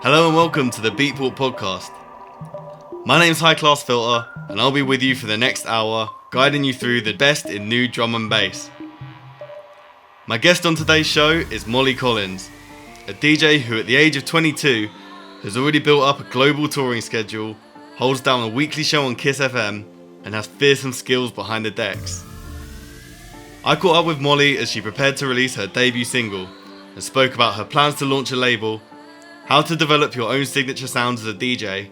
Hello and welcome to the Beatport podcast. My name's High Class Filter and I'll be with you for the next hour, guiding you through the best in new drum and bass. My guest on today's show is Mollie Collins, a DJ who at the age of 22 has already built up a global touring schedule, holds down a weekly show on Kiss FM and has fearsome skills behind the decks. I caught up with Mollie as she prepared to release her debut single and spoke about her plans to launch a label, how to develop your own signature sound as a DJ,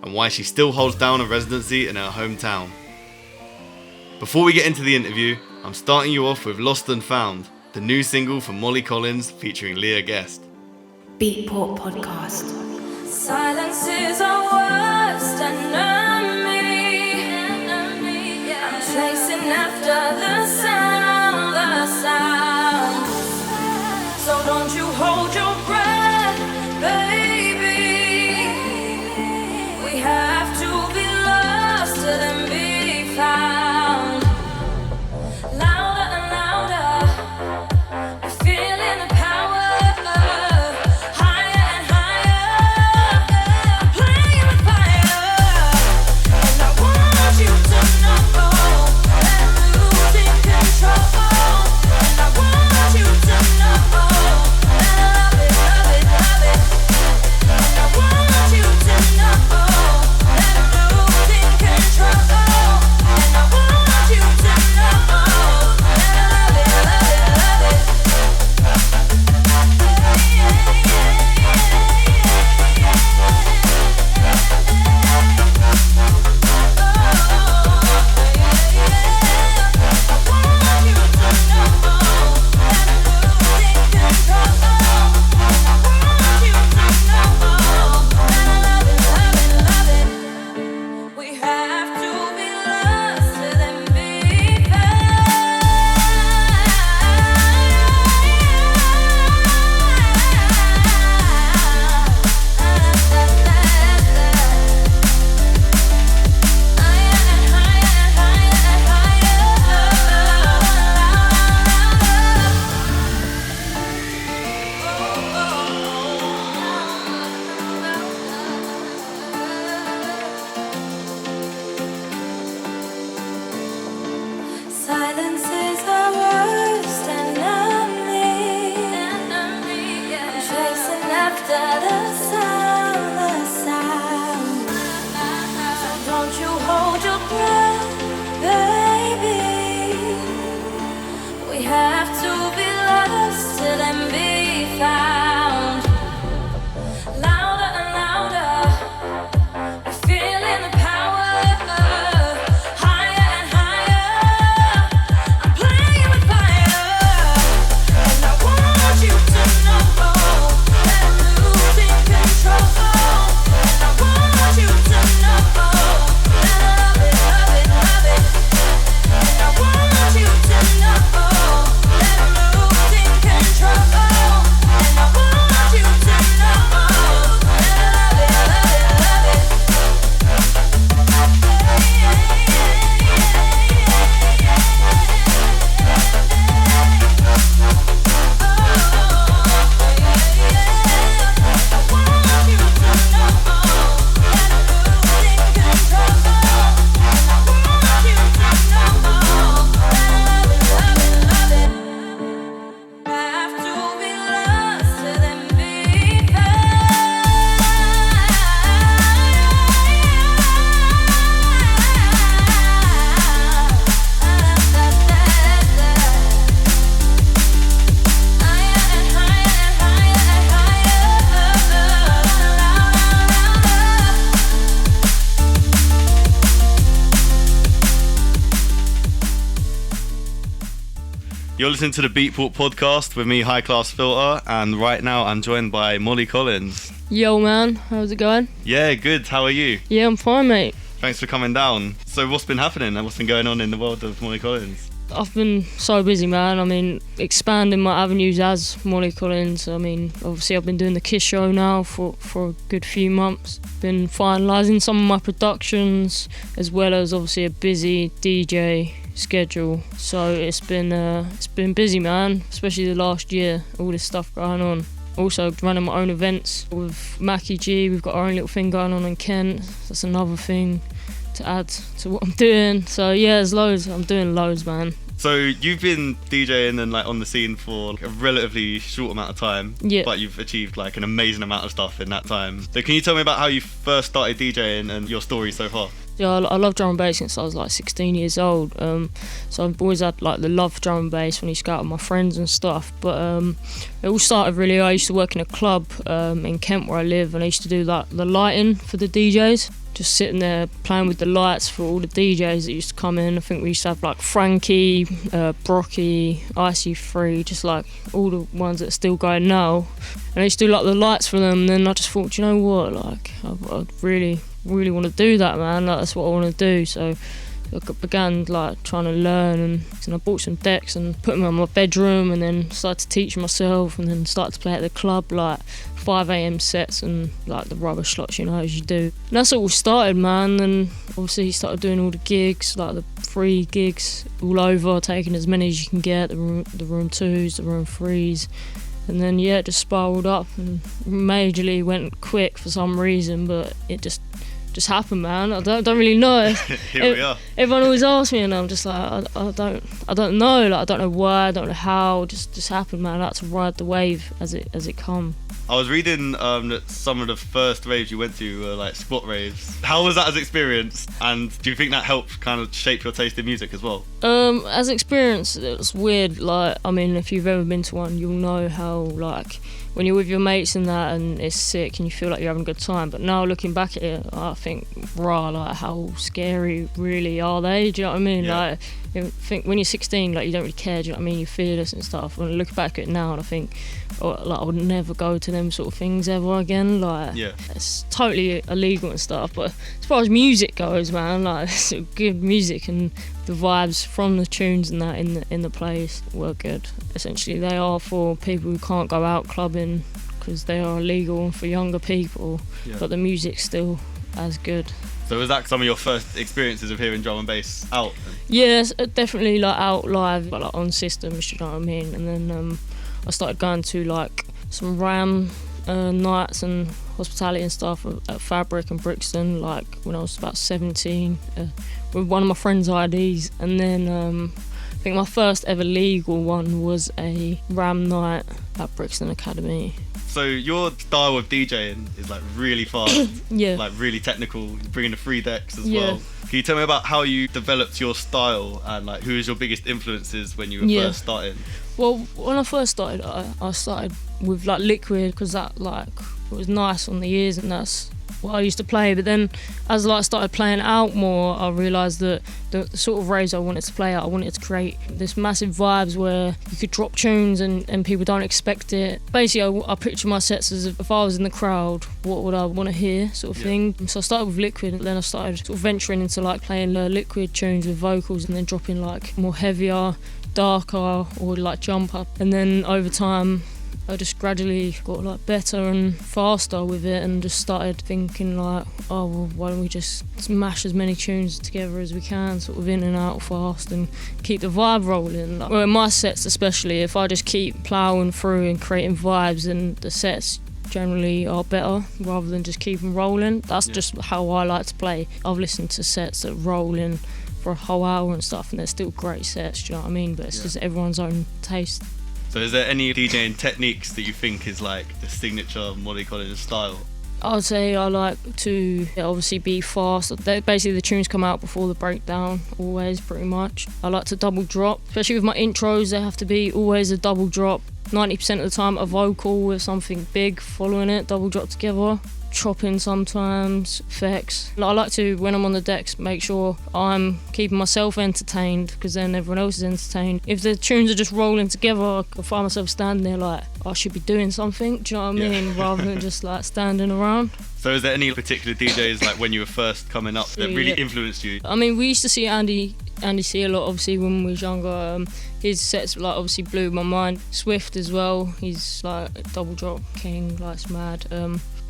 and why she still holds down a residency in her hometown. Before we get into the interview, I'm starting you off with Lost and Found, the new single from Mollie Collins featuring Leah Guest. Beatport podcast. Silence is our worst enemy. I'm chasing after the sound, So don't you hold your breath, baby. We have to be lost to then be found. Louder and louder, we're feeling the power. Higher and higher, I'm playing with fire. And I want you to know that I'm losing control. And I want you to know that I love it, love it, love it. And I want you to know that I'm losing control. And I want you to know that I love it, love it, love it. We have to be lost to then be found. Silence is our worst enemy. I'm chasing after the sound. So don't you hold your breath, baby. We have to be lost to then be found. Louder and louder, we're feeling the power. Higher and higher, I'm playing with fire. And I want you to know that I'm losing control. And I want you to know that I love it, love it, love it. And I want you to know that I'm losing control. And I want you to know that I love it, love it, love it. You're listening to the Beatport podcast with me, High Class Filter, and right now I'm joined by Mollie Collins. Yo man, how's it going? Yeah, good. How are you? Yeah, I'm fine mate. Thanks for coming down. So what's been happening and what's been going on in the world of Mollie Collins? I've been so busy man, expanding my avenues as Mollie Collins. Obviously I've been doing the Kiss show now for a good few months. Been finalising some of my productions as well as obviously a busy DJ schedule. So it's been busy man, especially the last year, all this stuff going on. Also running my own events with Mackie G. We've got our own little thing going on in Kent. That's another thing to add to what I'm doing. So yeah, there's loads. I'm doing loads, man. So you've been DJing and like on the scene for like a relatively short amount of time, Yeah. but you've achieved like an amazing amount of stuff in that time. So can you tell me about how you first started DJing and your story so far? Yeah, I love drum and bass since I was like 16 years old. So I've always had like the love for drum and bass when I used to go out with my friends and stuff. But it all started really. I used to work in a club in Kent where I live, and I used to do like the lighting for the DJs. Just sitting there playing with the lights for all the DJs that used to come in. I think we used to have like Frankie, Brocky, IC3, just like all the ones that are still going now. And I used to do like the lights for them. And then I just thought, do you know what? Like I really want to do that, man. Like, that's what I want to do. So I began like trying to learn, and I bought some decks and put them in my bedroom, and then started to teach myself, and then started to play at the club like 5 a.m. sets and like the rubber slots, you know, as you do. And that's all started, man. And obviously started doing all the gigs, like the free gigs all over, taking as many as you can get, the room 2s, the room 3s. And then yeah, it just spiraled up and majorly went quick for some reason, but it just happened, man. I don't really know. Here we are. Everyone always asks me, and I'm just like, I don't know. Like, I don't know why, I don't know how. It just happened, man. I had to ride the wave as it come. I was reading that some of the first raves you went to were like squat raves. How was that as experience? And do you think that helped kind of shape your taste in music as well? As experience, it was weird. Like, I mean, if you've ever been to one, you'll know how like when you're with your mates and that, and it's sick, and you feel like you're having a good time. But now looking back at it, I think, like how scary really are they? Do you know what I mean? Yeah. Like, I think when you're 16, like you don't really care. Do you know what I mean? You're fearless and stuff. When I look back at it now, and I think, like I would never go to them sort of things ever again. Like, Yeah. it's totally illegal and stuff. But as far as music goes, man, like it's good music, and the vibes from the tunes and that in the place were good. Essentially, they are for people who can't go out clubbing because they are illegal, for younger people. Yeah. But the music's still as good. So was that some of your first experiences of hearing drum and bass out? Yes, definitely like out live, but like on systems, you know what I mean. And then I started going to like some Ram nights and hospitality and stuff at Fabric and Brixton, like when I was about 17, with one of my friend's IDs. And then I think my first ever legal one was a Ram night at Brixton Academy. So your style of DJing is like really fast, Yeah. like really technical, bringing the 3 decks as Yeah. well. Can you tell me about how you developed your style and like who was your biggest influences when you were Yeah. first starting? Well, when I first started, I started with like Liquid, because that like it was nice on the ears, and that's what I used to play. But then as like I started playing out more, I realised that the sort of raves I wanted to play at, I wanted to create this massive vibes where you could drop tunes and people don't expect it. Basically, I picture my sets as if I was in the crowd, what would I want to hear, sort of thing. So I started with Liquid, and then I started sort of venturing into like playing Liquid tunes with vocals, and then dropping like more heavier, darker, or like jump up. And then over time I just gradually got like better and faster with it, and just started thinking like, oh well, why don't we just smash as many tunes together as we can, sort of in and out fast, and keep the vibe rolling. Like, well, in my sets especially, if I just keep ploughing through and creating vibes, then the sets generally are better rather than just keep them rolling. That's just how I like to play. I've listened to sets that roll in for a whole hour and stuff, and they're still great sets, do you know what I mean? But it's just everyone's own taste. So is there any DJing techniques that you think is like the signature Mollie Collins style? I would say I like to obviously be fast. Basically the tunes come out before the breakdown, always pretty much. I like to double drop, especially with my intros, they have to be always a double drop. 90% of the time a vocal with something big following it, double drop together. Chopping sometimes, effects. I like to, when I'm on the decks, make sure I'm keeping myself entertained, because then everyone else is entertained. If the tunes are just rolling together, I find myself standing there like, I should be doing something, do you know what I mean? Rather than just like standing around. So is there any particular DJs like when you were first coming up that really influenced you? I mean, we used to see Andy C a lot, obviously, when we was younger. His sets like obviously blew my mind. Swift as well, he's like a double drop king, like it's mad.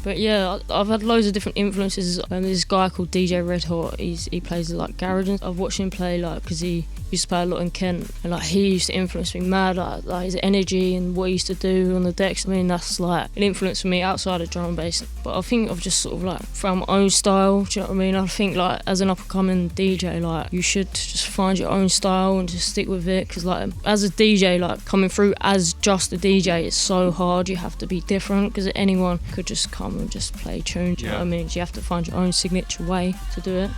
But yeah, I've had loads of different influences. There's this guy called DJ Red Hot. He plays like garage. And I've watched him play like because he used to play a lot in Kent, and like he used to influence me mad. Like his energy and what he used to do on the decks. I mean, that's like an influence for me outside of drum and bass. But I think I've just sort of like found my own style. Do you know what I mean? I think like as an up and coming DJ, like you should just find your own style and just stick with it. Because like as a DJ, like coming through as just a DJ, it's so hard. You have to be different because anyone could just come and just play tunes. You know what I mean? So you have to find your own signature way to do it.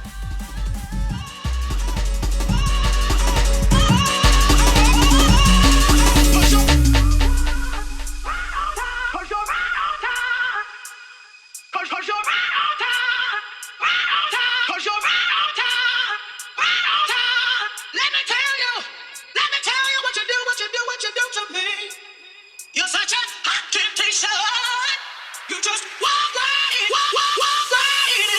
You just walk right in, walk right in.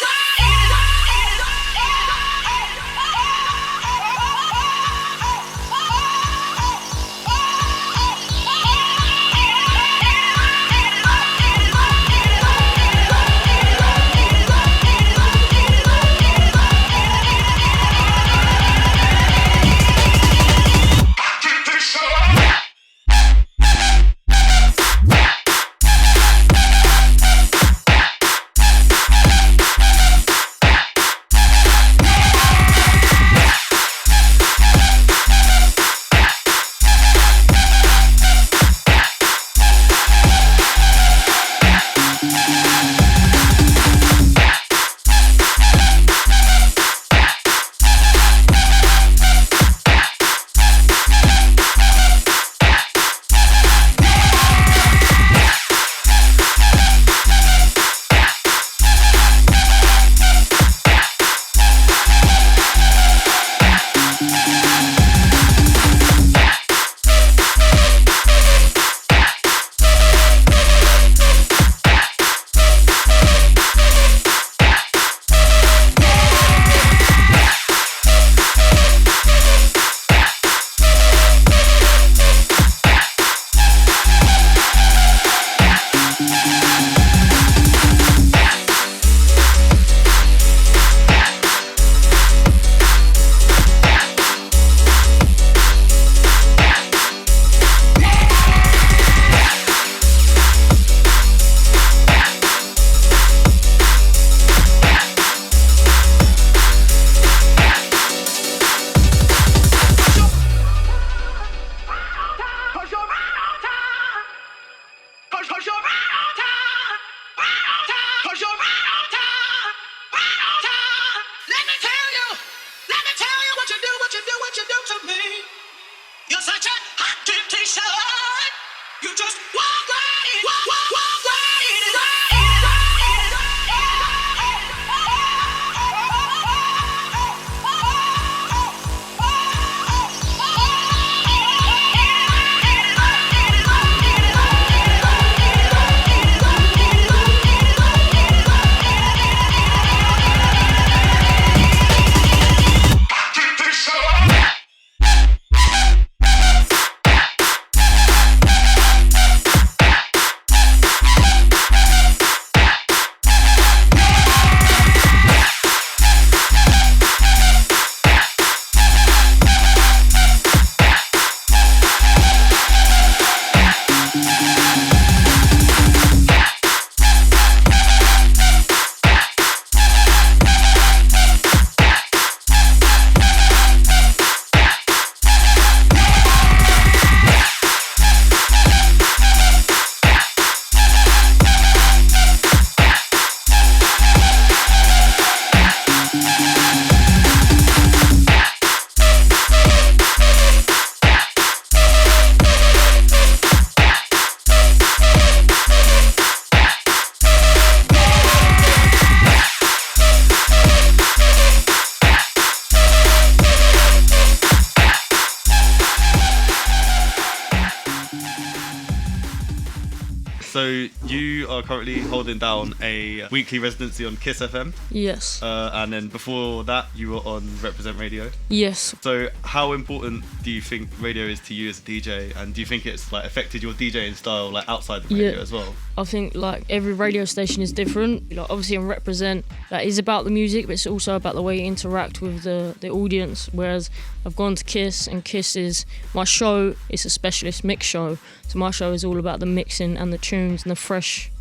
So you are currently holding down a weekly residency on Kiss FM, Yes. and then before that you were on Represent Radio. Yes. So how important do you think radio is to you as a DJ, and do you think it's like affected your DJing style like outside the radio as well? I think like every radio station is different. Like obviously on Represent, that is about the music, but it's also about the way you interact with the audience. Whereas I've gone to Kiss, and Kiss is my show. It's a specialist mix show, so my show is all about the mixing and the tunes and the fresh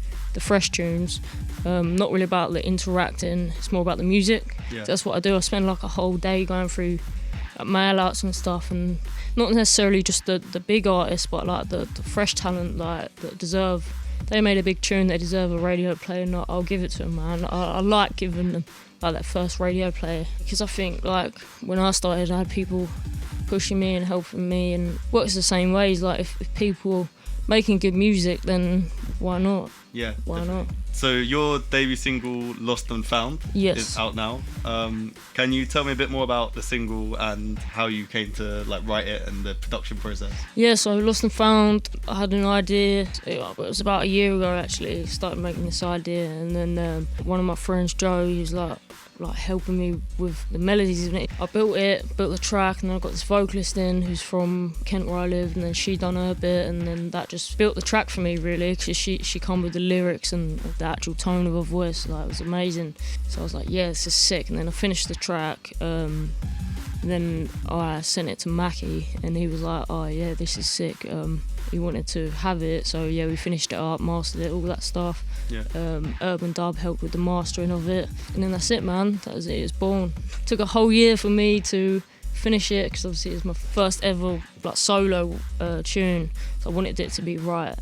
tunes. Not really about the interacting. It's more about the music. Yeah. So that's what I do. I spend like a whole day going through mail outs and stuff, and not necessarily just the big artists, but like the fresh talent like that deserve. They made a big tune, they deserve a radio play, and I'll give it to them, man. I like giving them like that first radio play, because I think like when I started, I had people pushing me and helping me, and works the same ways. Like if people making good music, then why not? Yeah. Why definitely. not? So your debut single "Lost and Found" is out now. Can you tell me a bit more about the single and how you came to like write it and the production process? Yeah, so Lost and Found, I had an idea. It was about a year ago actually. Started making this idea, and then one of my friends, Joe, he was like helping me with the melodies in it. I built the track, and then I got this vocalist in who's from Kent where I live, and then she done her bit, and then that just built the track for me really, because she come with the lyrics and the actual tone of her voice. Like it was amazing. So I was like, yeah, this is sick. And then I finished the track. Then I sent it to Mackie, and he was like, oh yeah, this is sick. He wanted to have it, so yeah, we finished it up, mastered it, all that stuff. Yeah. Urban Dub helped with the mastering of it, and then that's it, man. That was it. It's born. Took a whole year for me to finish it, because obviously it's my first ever like solo tune, so I wanted it to be right.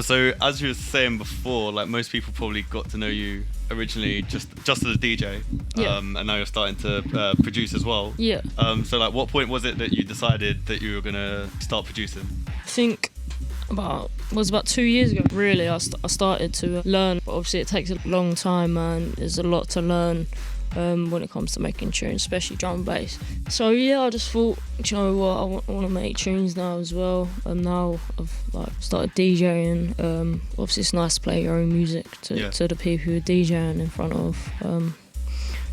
So as you were saying before, like most people probably got to know you originally just as a DJ, and now you're starting to produce as well. Yeah. So like, what point was it that you decided that you were gonna start producing? I think about 2 years ago. Really, I started to learn. But obviously, it takes a long time, man. There's a lot to learn when it comes to making tunes, especially drum and bass. So yeah, I just thought, do you know what, I want to make tunes now as well. And now I've like started DJing. Obviously, it's nice to play your own music to the people who are DJing in front of.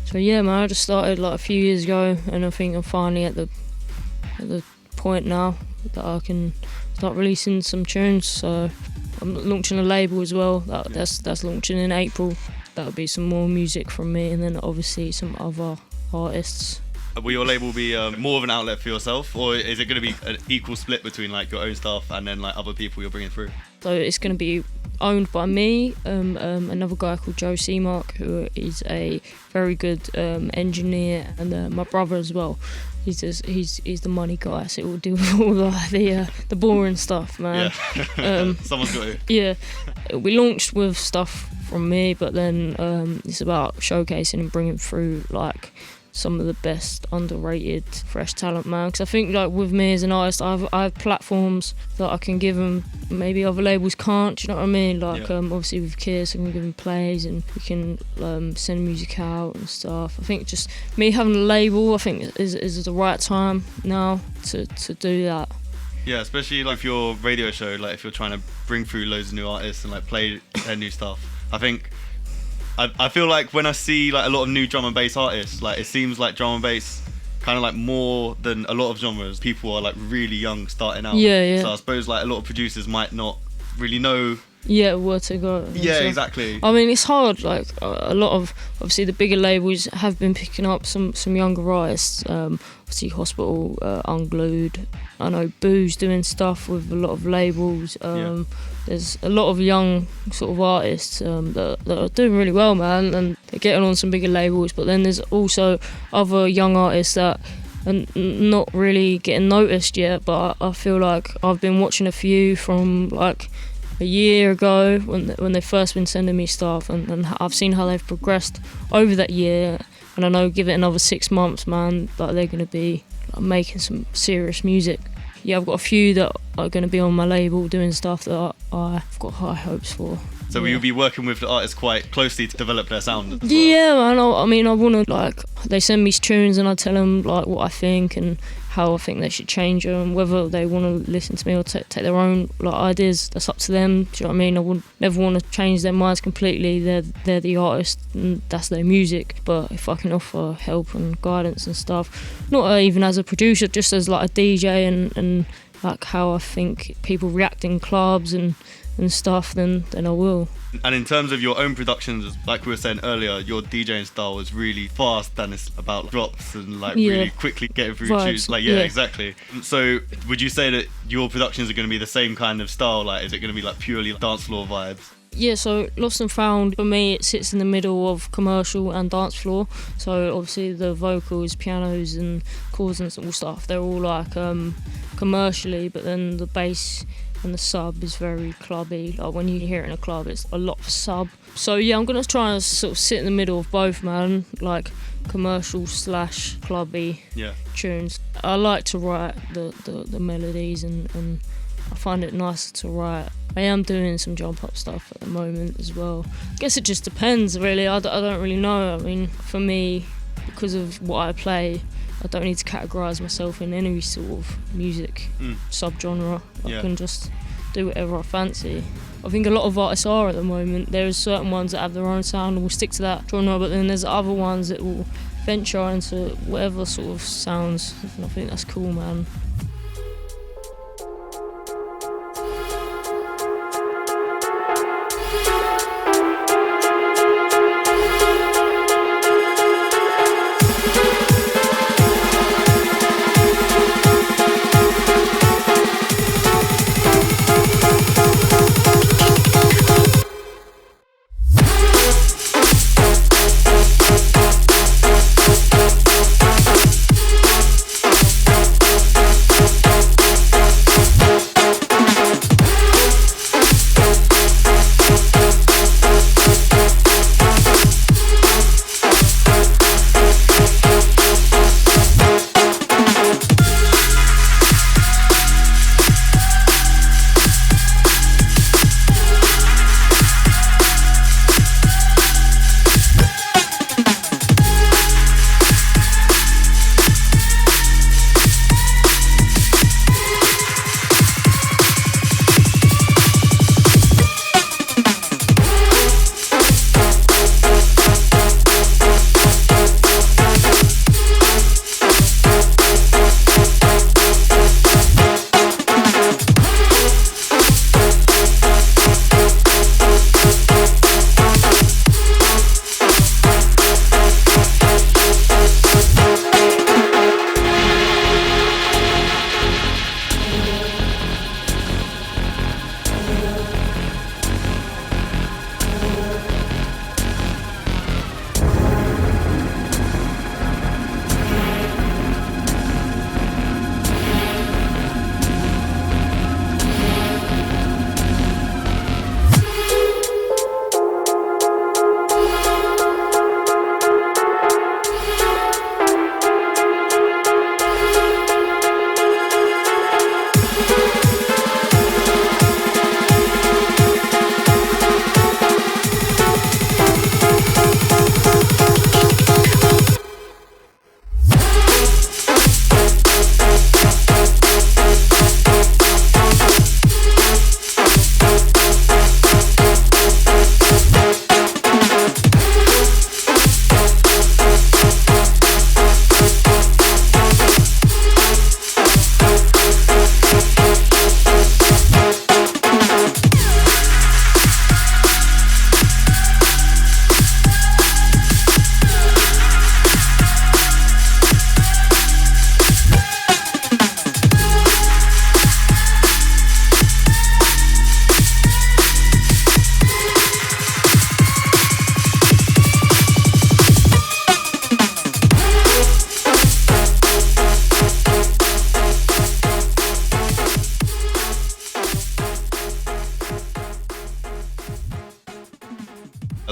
So yeah, man, I just started like a few years ago, and I think I'm finally at the point now that I can start releasing some tunes. So I'm launching a label as well. That's launching in April. That'll be some more music from me, and then obviously some other artists. Will your label be more of an outlet for yourself, or is it going to be an equal split between like your own stuff and then like other people you're bringing through? So it's going to be owned by me, another guy called Joe Seamark, who is a very good engineer, and my brother as well. He's the money guy, so we'll do all the boring stuff, man. Yeah. Someone's got to. Yeah, we launched with stuff from me, but then it's about showcasing and bringing through like some of the best underrated fresh talent, man. Because I think like with me as an artist, I have platforms that I can give them maybe other labels can't. Do you know what I mean? Like obviously with Kiss, I can give them plays, and we can send music out and stuff. I think just me having a label, I think is the right time now to do that. Yeah, especially like for your radio show, like if you're trying to bring through loads of new artists and like play their new stuff. I think I feel like when I see like a lot of new drum and bass artists, like it seems like drum and bass kind of like more than a lot of genres, people are like really young starting out. Yeah. So I suppose like a lot of producers might not really know where to go. Yeah, so, exactly. I mean, it's hard. Like a lot of obviously the bigger labels have been picking up some younger artists. Obviously, Hospital, Unglued. I know Boo's doing stuff with a lot of labels. There's a lot of young sort of artists that are doing really well, man, and they're getting on some bigger labels. But then there's also other young artists that are not really getting noticed yet. But I feel like I've been watching a few from like a year ago when they've first been sending me stuff, and I've seen how they've progressed over that year, and I know give it another 6 months, man, like they're going to be like, making some serious music. Yeah, I've got a few that are going to be on my label doing stuff that I've got high hopes for. So will you be working with the artists quite closely to develop their sound as well? Yeah, man, I mean, I want to, like, they send me tunes and I tell them, like, what I think and how I think they should change them, whether they want to listen to me or take their own ideas. That's up to them. Do you know what I mean? I would never want to change their minds completely. They're the artist and that's their music. But if I can offer help and guidance and stuff, not even as a producer, just as like a DJ and like how I think people react in clubs and stuff, then I will. And in terms of your own productions, like we were saying earlier, your DJing style is really fast and it's about drops and like really quickly getting through tunes. Like exactly. So would you say that your productions are going to be the same kind of style? Like is it going to be like purely dance floor vibes? Yeah, so Lost and Found, for me, it sits in the middle of commercial and dance floor. So obviously the vocals, pianos and chords and all stuff, they're all like commercially, but then the bass and the sub is very clubby. Like when you hear it in a club, it's a lot of sub. So yeah, I'm gonna try and sort of sit in the middle of both, man. Like commercial / clubby tunes. I like to write the melodies and I find it nice to write. I am doing some jump up stuff at the moment as well. I guess it just depends really. I don't really know. I mean, for me, because of what I play, I don't need to categorise myself in any sort of music subgenre. I can just do whatever I fancy. I think a lot of artists are at the moment. There's certain ones that have their own sound and will stick to that genre, but then there's other ones that will venture into whatever sort of sounds. And I think that's cool, man.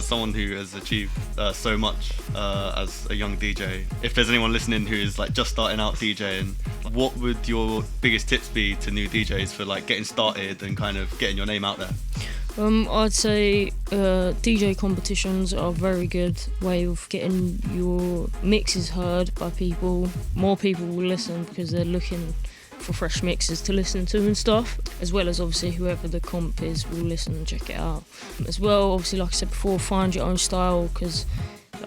as someone who has achieved so much as a young DJ, if there's anyone listening who is like just starting out DJing, what would your biggest tips be to new DJs for like getting started and kind of getting your name out there? I'd say DJ competitions are a very good way of getting your mixes heard by people. More people will listen because they're looking for fresh mixes to listen to and stuff, as well as obviously whoever the comp is will listen and check it out. As well, obviously, like I said before, find your own style, because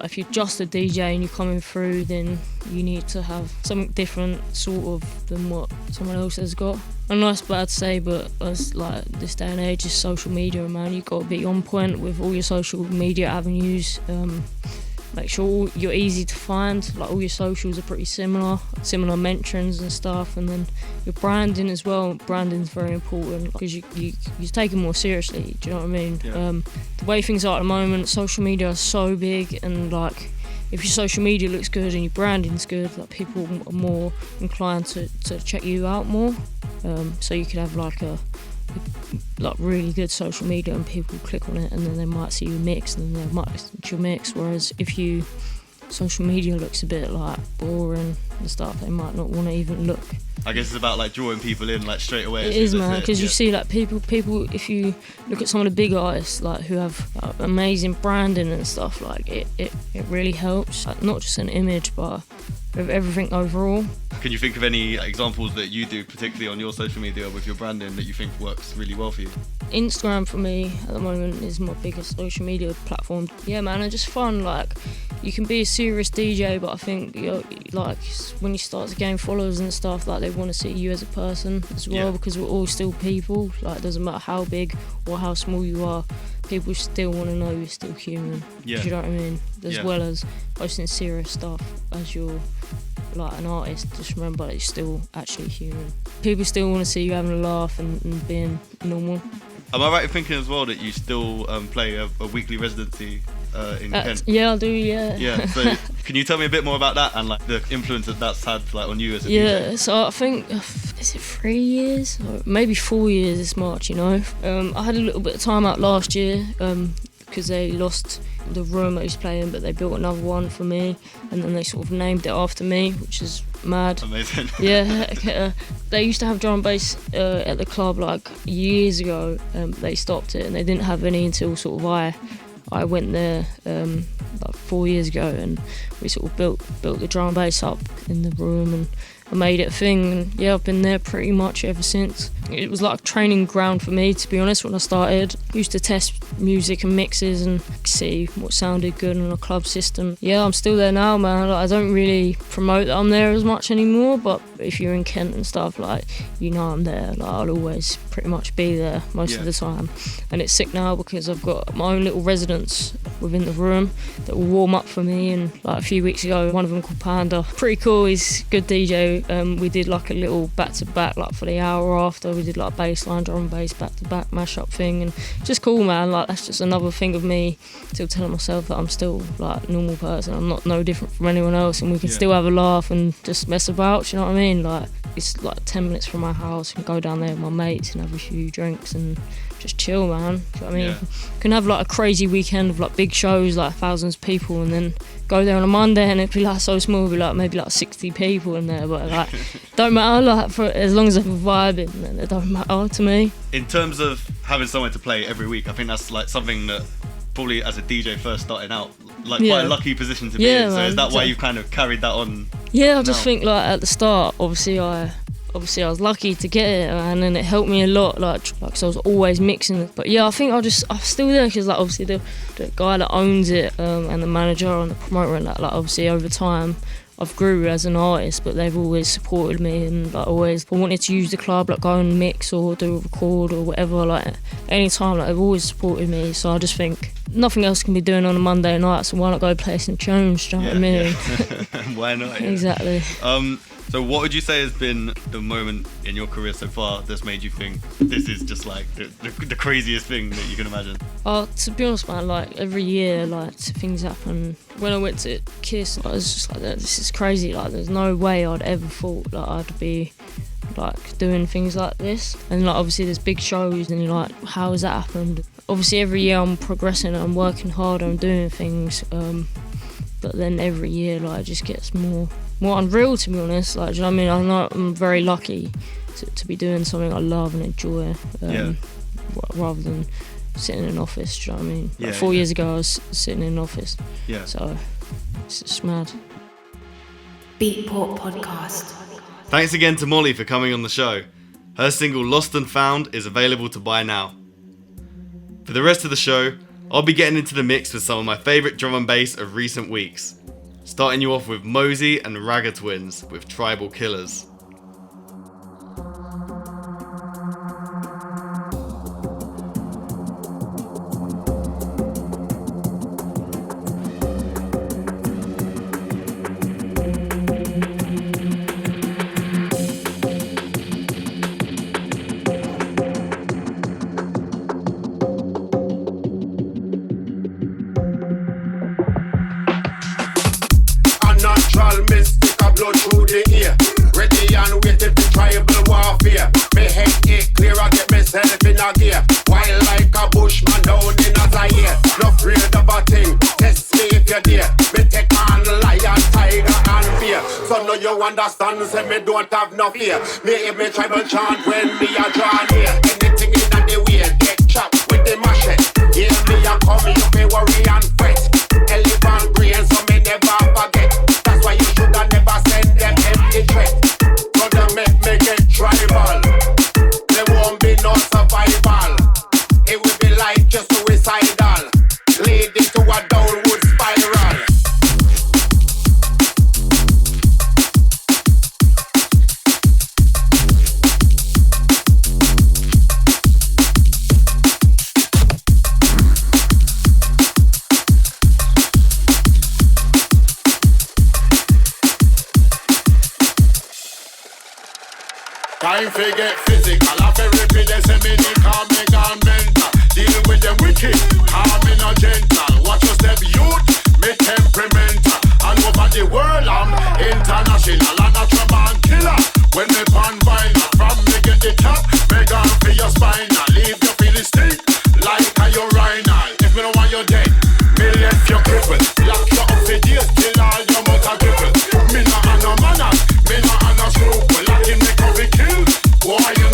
if you're just a DJ and you're coming through, then you need to have something different sort of than what someone else has got. I know it's bad to say, but as like this day and age is social media, man, you've got to be on point with all your social media avenues. Make sure you're easy to find, like all your socials are pretty similar mentions and stuff, and then your branding as well. Branding's very important because you take it more seriously, do you know what I mean? Yeah. The way things are at the moment, social media is so big, and like if your social media looks good and your branding's good, like people are more inclined to check you out more. So you could have like really good social media and people click on it, and then they might see your mix and then they might listen to your mix. Whereas if social media looks a bit like boring and stuff, they might not want to even look. I guess it's about like drawing people in like straight away. It is, man, because you see like people. If you look at some of the big artists like who have amazing branding and stuff, like it really helps. Like, not just an image, but with everything overall. Can you think of any examples that you do, particularly on your social media with your branding, that you think works really well for you? Instagram for me at the moment is my biggest social media platform. Yeah, man, it's just fun. Like, you can be a serious DJ, but I think like when you start to gain followers and stuff, like they want to see you as a person as well, because we're all still people. Like, it doesn't matter how big or how small you are, people still want to know you're still human. Yeah. Do you know what I mean? As well as posting serious stuff as you're like an artist, just remember that you're still actually human. People still want to see you having a laugh and being normal. Am I right in thinking as well that you still play a weekly residency in Kent? Yeah, I do, yeah. Yeah, so can you tell me a bit more about that and like the influence that that's had like on you as a DJ? Yeah, so I think, is it 3 years? Or maybe 4 years this March, you know? I had a little bit of time out last year because they lost the room I used to play in, but they built another one for me, and then they sort of named it after me, which is mad. Amazing. Yeah, they used to have drum and bass at the club like years ago. They stopped it, and they didn't have any until sort of I went there like 4 years ago, and we sort of built the drum and bass up in the room, and I made it a thing, and yeah, I've been there pretty much ever since. It was like a training ground for me, to be honest, when I started. I used to test music and mixes and see what sounded good on a club system. Yeah, I'm still there now, man. Like, I don't really promote that I'm there as much anymore, but if you're in Kent and stuff, like, you know I'm there. Like, I'll always pretty much be there most of the time. And it's sick now because I've got my own little residents within the room that will warm up for me, and like a few weeks ago, one of them called Panda. Pretty cool, he's a good DJ. We did like a little back-to-back, like for the hour after, we did like bassline, drum and bass, back-to-back mashup thing, and just cool, man. Like, that's just another thing of me still telling myself that I'm still like a normal person. I'm not no different from anyone else, and we can still have a laugh and just mess about, you know what I mean? Like, it's like 10 minutes from my house, and go down there with my mates and have a few drinks and just chill, man. Do you know what I mean? Yeah. Can have like a crazy weekend of like big shows, like thousands of people, and then go there on a Monday and it'd be like so small, it'd be like maybe like 60 people in there, but like don't matter, like for as long as I'm vibing, then it don't matter to me. In terms of having somewhere to play every week, I think that's like something that probably as a DJ first starting out, like quite a lucky position to be in. So man, is that why you've kind of carried that on? Yeah, I just think like at the start, obviously I was lucky to get it, and then it helped me a lot, like cause I was always mixing. But yeah, I think I'm still there because like obviously the guy that owns it and the manager and the promoter and that, like obviously over time I've grew as an artist, but they've always supported me, and like always if I wanted to use the club, like go and mix or do a record or whatever, like anytime, like they've always supported me. So I just think nothing else can be doing on a Monday night, so why not go play some tunes, do you know what I mean? Yeah. Why not? Yeah. Exactly. So what would you say has been the moment in your career so far that's made you think this is just like the craziest thing that you can imagine? To be honest, man, like every year, like things happen. When I went to Kiss, I was just like, this is crazy. Like, there's no way I'd ever thought that I'd be like doing things like this. And like obviously there's big shows, and you're like, how has that happened? Obviously every year I'm progressing, I'm working harder, I'm doing things. But then every year, like, it just gets more unreal, to be honest. Like, do you know what I mean? I know I'm very lucky to be doing something I love and enjoy, rather than sitting in an office. Do you know what I mean? Yeah, Like 4 yeah. years ago, I was sitting in an office. Yeah. So it's just mad. Beatport Podcast. Thanks again to Mollie for coming on the show. Her single Lost and Found is available to buy now. For the rest of the show, I'll be getting into the mix with some of my favourite drum and bass of recent weeks. Starting you off with Mosey and Ragga Twins with Tribal Killers. Unnatural mystic a blow through the ear. Ready and waiting for tribal warfare. Me head it clear, I get myself in a gear. Wild like a bushman down in a Zaire. No afraid of a thing, test me if you dare. Me take on lion, tiger and bear. So now you understand, say me don't have no fear. Me hear me tribal chant when me a draw near. Anything in the way, get chopped with the machete. Hear me a come, you me worry and fret. Elephant brain, so me never forget. That's why you shoulda never send them empty threat. Gonna make me get tribal. There won't be no survival. It will be like just suicidal, leading to a downward spiral. Time to get physical, I feel repeat the semi calming and mental. Deal with them wicked, calming and gentle. Watch your step, youth, me temperamental. And over the world, I'm international. And a trauma and killer. When me pan vinyl, from me get the top, me gone for your spinal. Leave you feeling stink, like a urinal. If me don't want you dead, me left you crippled. Lock you up for days till all your mouth are crippled. Me not on no manners, me not on no scruple. Like him make up the kill, boy.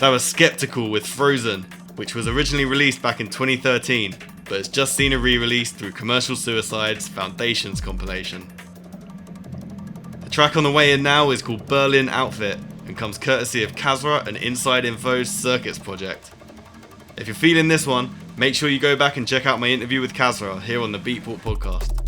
That was Skeptical with Frozen, which was originally released back in 2013, but has just seen a re-release through Commercial Suicide's Foundations compilation. The track on the way in now is called Berlin Outfit and comes courtesy of Kazra and Inside Info's Circuits project. If you're feeling this one, make sure you go back and check out my interview with Kazra here on the Beatport podcast.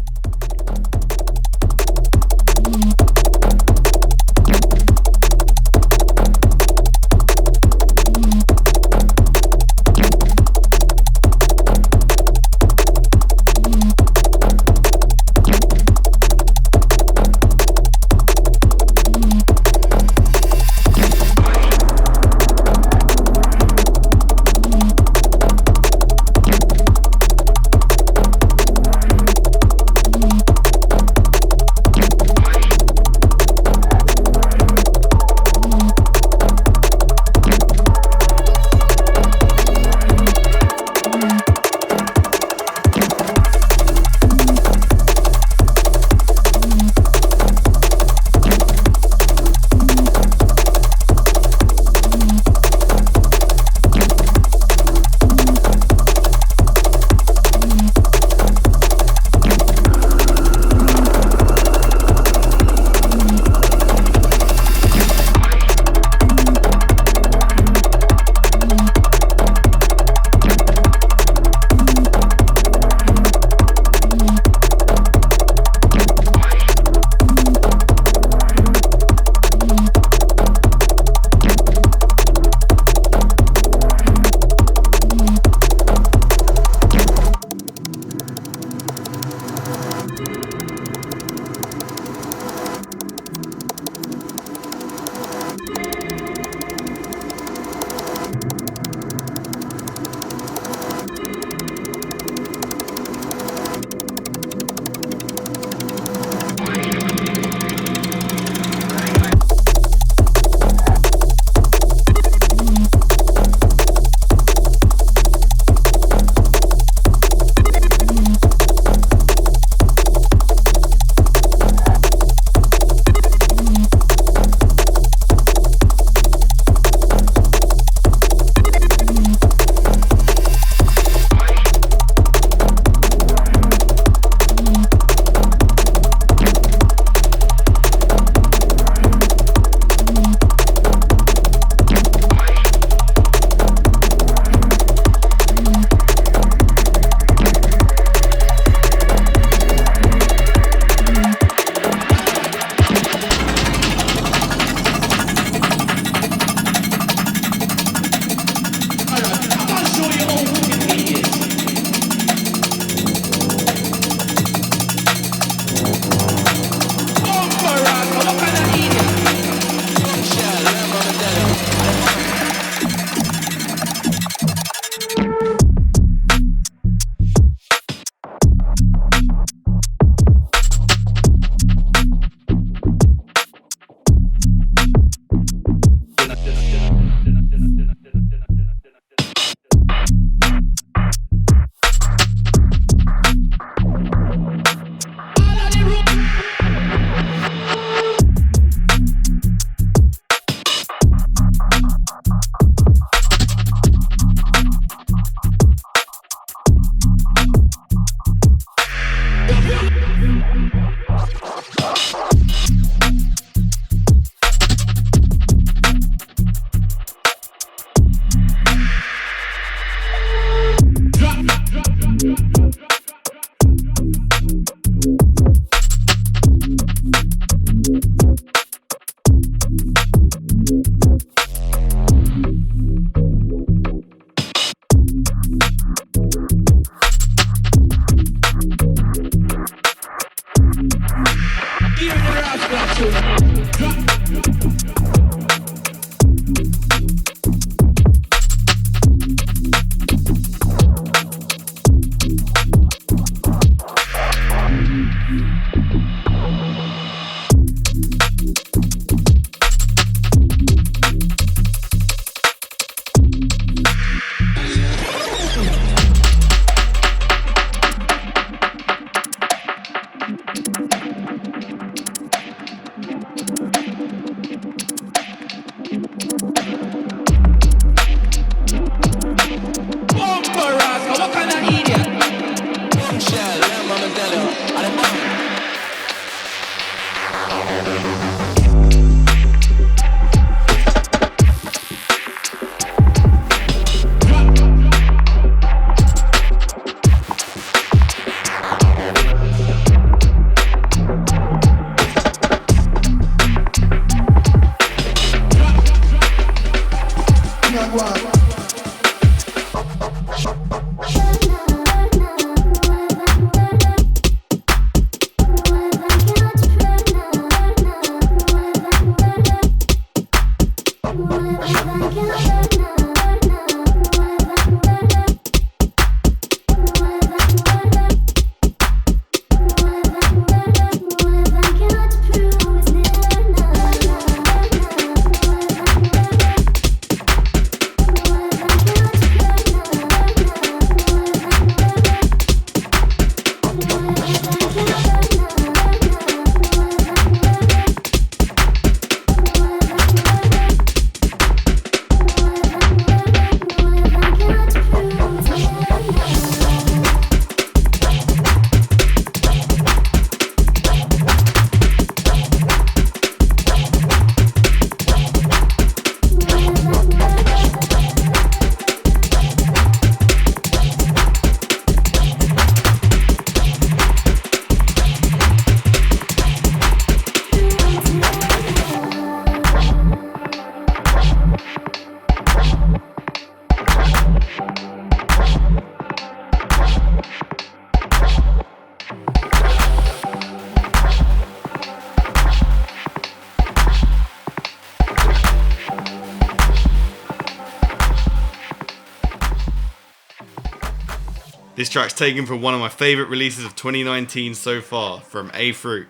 This track's taken from one of my favourite releases of 2019 so far, from A Fruit.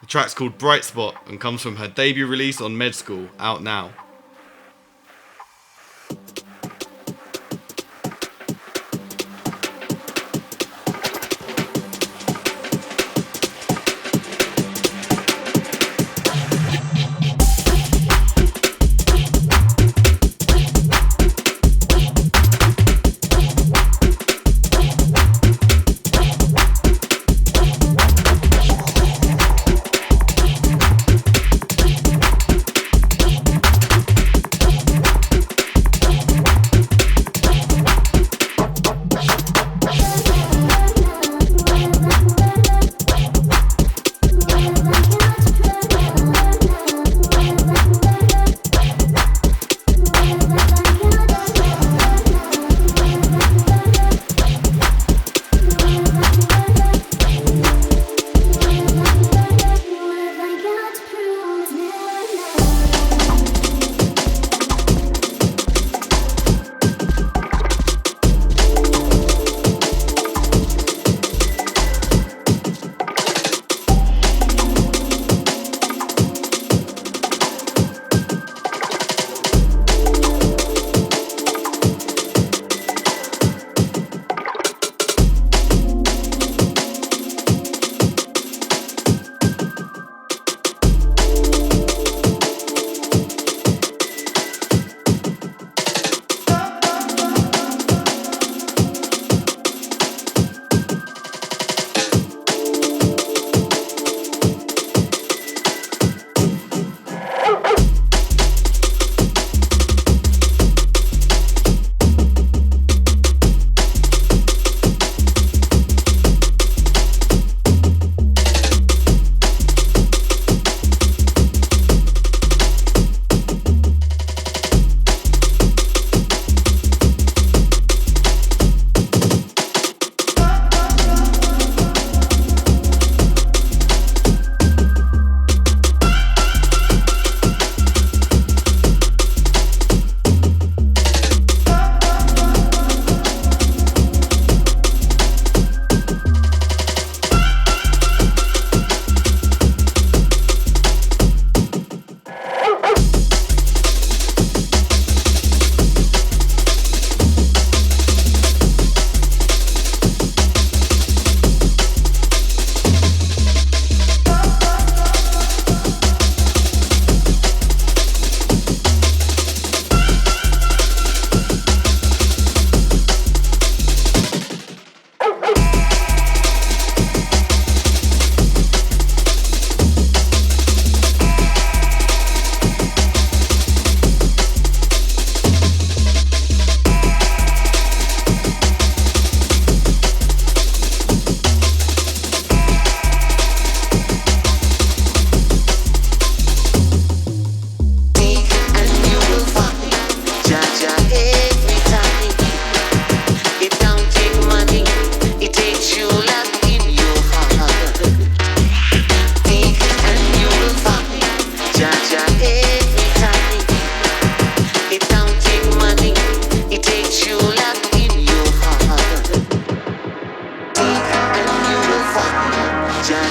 The track's called Bright Spot and comes from her debut release on Med School, out now.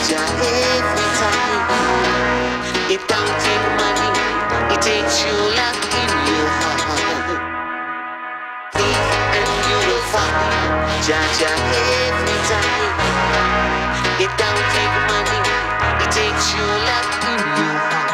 Jaja every time. It don't take money, it takes you luck in your heart. And you will find Jaja every time. It don't take money, it takes you luck in your heart.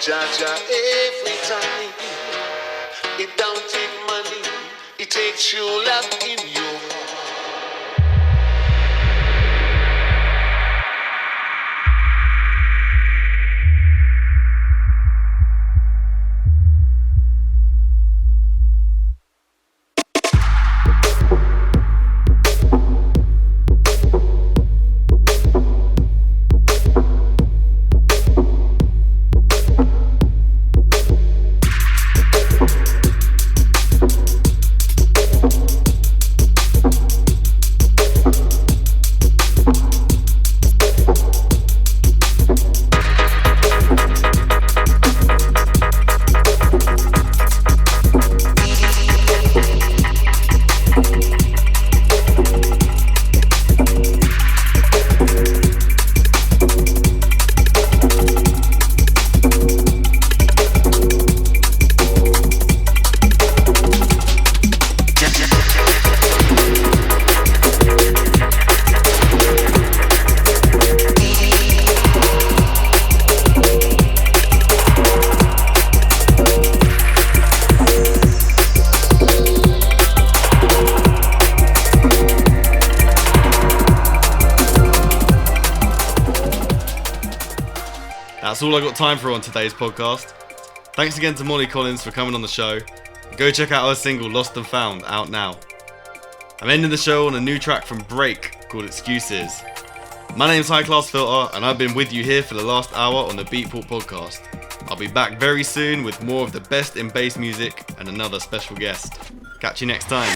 Jaja every time. It don't take money, it takes you luck in your heart. That's all I got time for on today's podcast. Thanks again to Mollie Collins for coming on the show. Go check out her single Lost and Found, out now. I'm ending the show on a new track from Break called Excuses. My name's High Class Filter and I've been with you here for the last hour on the Beatport podcast. I'll be back very soon with more of the best in bass music and another special guest. Catch you next time.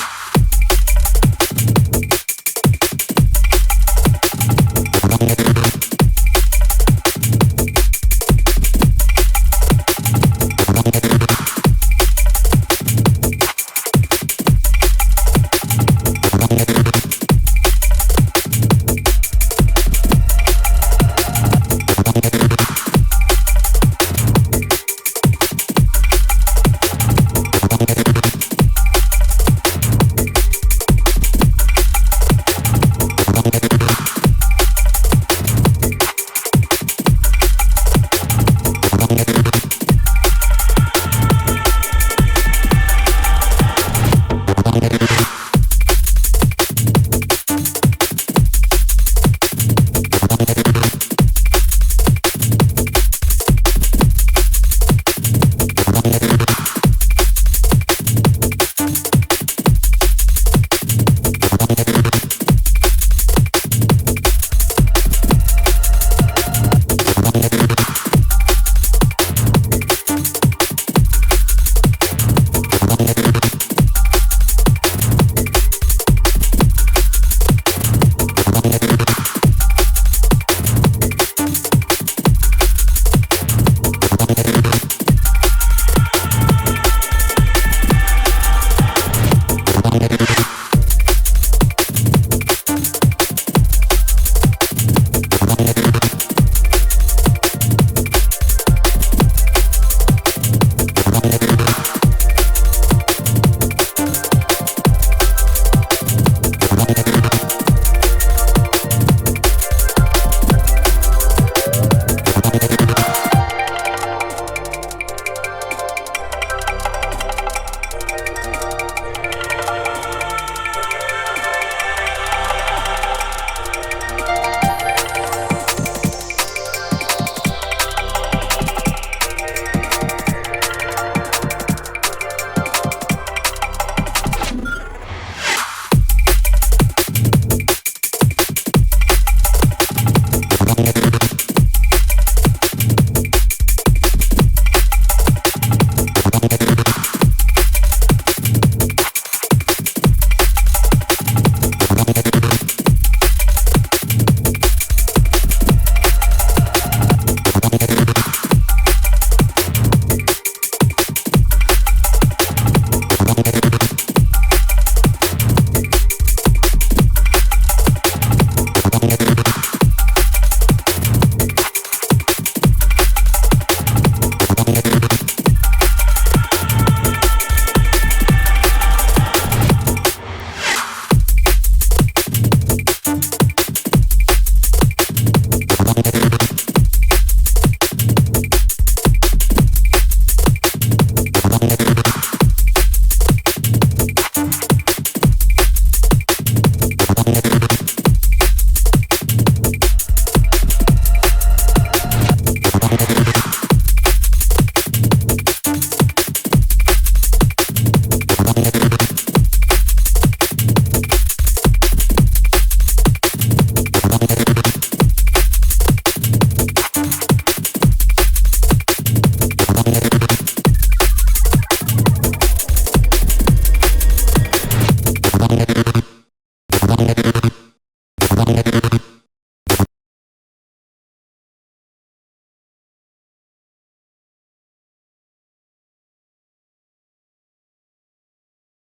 Beatport.